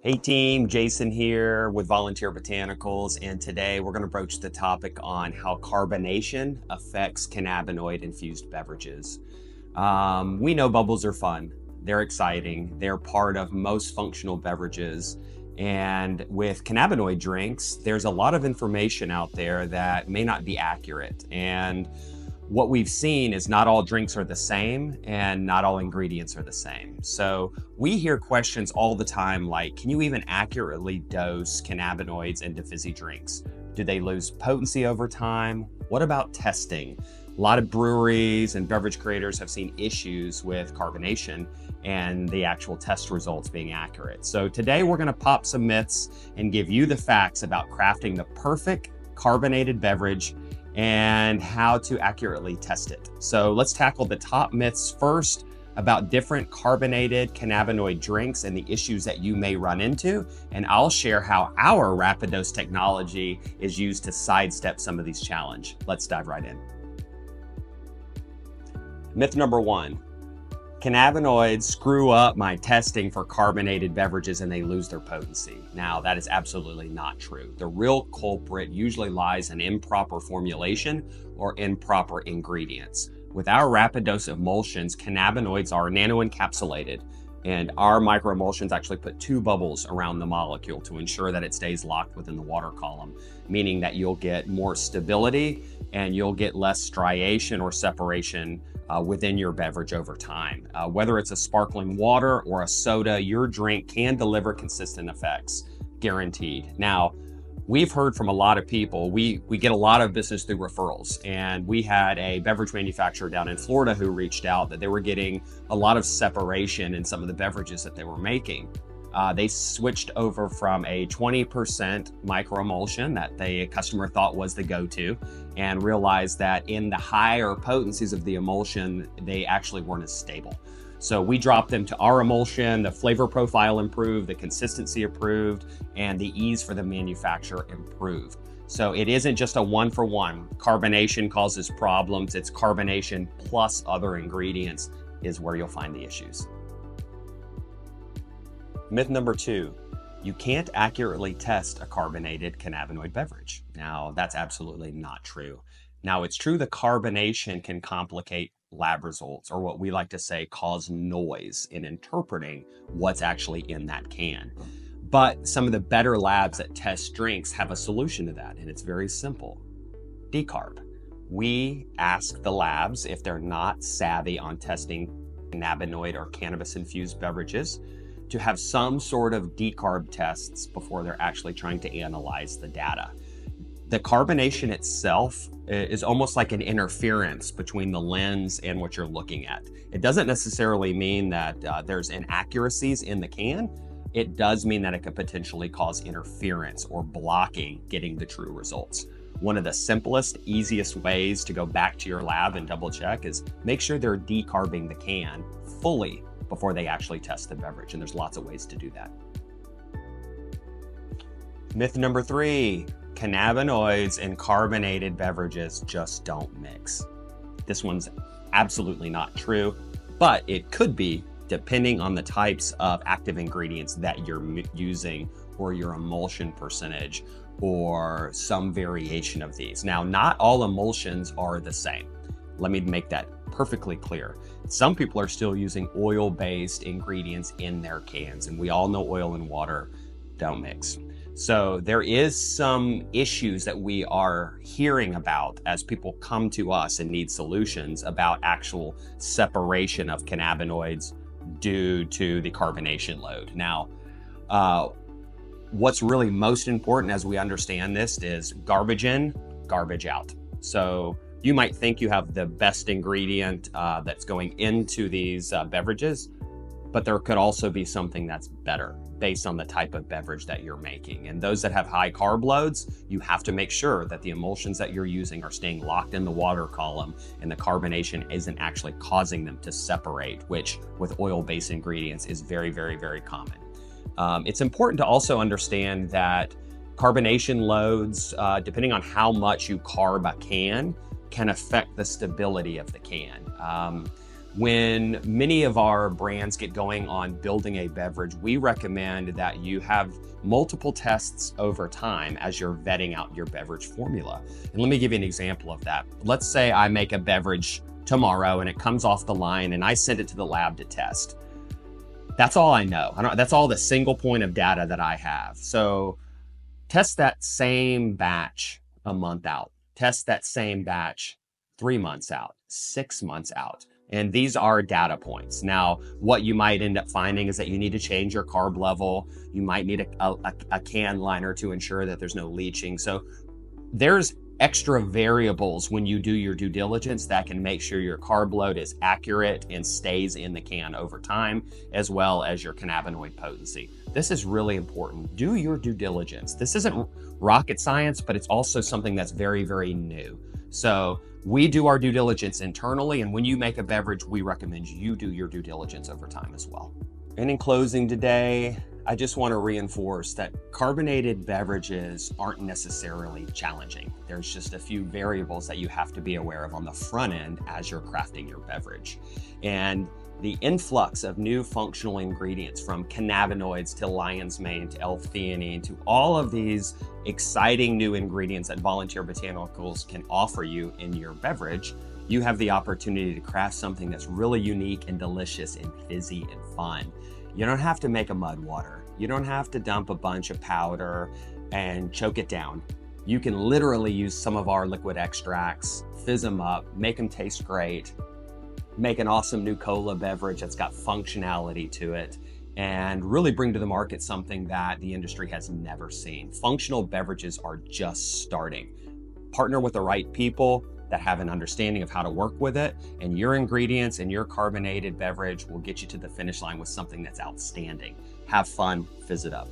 Hey team, Jason here with Volunteer Botanicals, and today we're going to broach the topic on how carbonation affects cannabinoid-infused beverages. We know bubbles are fun, they're exciting, they're part of most functional beverages, and with cannabinoid drinks, there's a lot of information out there that may not be accurate. And what we've seen is not all drinks are the same and not all ingredients are the same. So we hear questions all the time like, can you even accurately dose cannabinoids into fizzy drinks? Do they lose potency over time? What about testing? A lot of breweries and beverage creators have seen issues with carbonation and the actual test results being accurate. So today we're going to pop some myths and give you the facts about crafting the perfect carbonated beverage and how to accurately test it. So let's tackle the top myths first about different carbonated cannabinoid drinks and the issues that you may run into. And I'll share how our Rapidose technology is used to sidestep some of these challenges. Let's dive right in. Myth number one, cannabinoids screw up my testing for carbonated beverages and they lose their potency. Now, that is absolutely not true. The real culprit usually lies in improper formulation or improper ingredients. With our Rapidose emulsions, cannabinoids are nano-encapsulated, and our microemulsions actually put two bubbles around the molecule to ensure that it stays locked within the water column, meaning that you'll get more stability and you'll get less striation or separation within your beverage over time. Whether it's a sparkling water or a soda, your drink can deliver consistent effects, guaranteed. Now, we've heard from a lot of people, we get a lot of business through referrals, and we had a beverage manufacturer down in Florida who reached out that they were getting a lot of separation in some of the beverages that they were making. They switched over from a 20% microemulsion that the customer thought was the go-to and realized that in the higher potencies of the emulsion, they actually weren't as stable. So we dropped them to our emulsion, the flavor profile improved, the consistency improved, and the ease for the manufacturer improved. So it isn't just a one-for-one. Carbonation causes problems. It's carbonation plus other ingredients is where you'll find the issues. Myth number two, you can't accurately test a carbonated cannabinoid beverage. Now, that's absolutely not true. Now, it's true the carbonation can complicate lab results, or what we like to say cause noise in interpreting what's actually in that can. But some of the better labs that test drinks have a solution to that, and it's very simple. Decarb. We ask the labs if they're not savvy on testing cannabinoid or cannabis-infused beverages to have some sort of decarb tests before they're actually trying to analyze the data. The carbonation itself is almost like an interference between the lens and what you're looking at. It doesn't necessarily mean that there's inaccuracies in the can. It does mean that it could potentially cause interference or blocking getting the true results. One of the simplest, easiest ways to go back to your lab and double check is make sure they're decarbing the can fully before they actually test the beverage, and there's lots of ways to do that. Myth number three, cannabinoids and carbonated beverages just don't mix. This one's absolutely not true, but it could be depending on the types of active ingredients that you're using or your emulsion percentage or some variation of these. Now, not all emulsions are the same. Let me make that perfectly clear. Some people are still using oil-based ingredients in their cans, and we all know oil and water don't mix. So there is some issues that we are hearing about as people come to us and need solutions about actual separation of cannabinoids due to the carbonation load. Now, what's really most important as we understand this is garbage in, garbage out. So you might think you have the best ingredient that's going into these beverages, but there could also be something that's better based on the type of beverage that you're making. And those that have high carb loads, you have to make sure that the emulsions that you're using are staying locked in the water column and the carbonation isn't actually causing them to separate, which with oil-based ingredients is very, very, very common. It's important to also understand that carbonation loads, depending on how much you carb a can affect the stability of the can. When many of our brands get going on building a beverage, we recommend that you have multiple tests over time as you're vetting out your beverage formula. And let me give you an example of that. Let's say I make a beverage tomorrow and it comes off the line and I send it to the lab to test. That's all I know. That's all the single point of data that I have. So test that same batch a month out. Test that same batch 3 months out, 6 months out. And these are data points. Now, what you might end up finding is that you need to change your carb level. You might need a can liner to ensure that there's no leaching. So there's extra variables when you do your due diligence that can make sure your carb load is accurate and stays in the can over time, as well as your cannabinoid potency. This is really important. Do your due diligence. This isn't rocket science, but it's also something that's very, very new. So we do our due diligence internally, and when you make a beverage, we recommend you do your due diligence over time as well. And in closing today, I just want to reinforce that carbonated beverages aren't necessarily challenging. There's just a few variables that you have to be aware of on the front end as you're crafting your beverage. And the influx of new functional ingredients, from cannabinoids to lion's mane to L-theanine to all of these exciting new ingredients that Volunteer Botanicals can offer you in your beverage, you have the opportunity to craft something that's really unique and delicious and fizzy and fun. You don't have to make a mud water. You don't have to dump a bunch of powder and choke it down. You can literally use some of our liquid extracts, fizz them up, make them taste great, make an awesome new cola beverage that's got functionality to it, and really bring to the market something that the industry has never seen. Functional beverages are just starting. Partner with the right people that have an understanding of how to work with it, and your ingredients and your carbonated beverage will get you to the finish line with something that's outstanding. Have fun, fizz it up.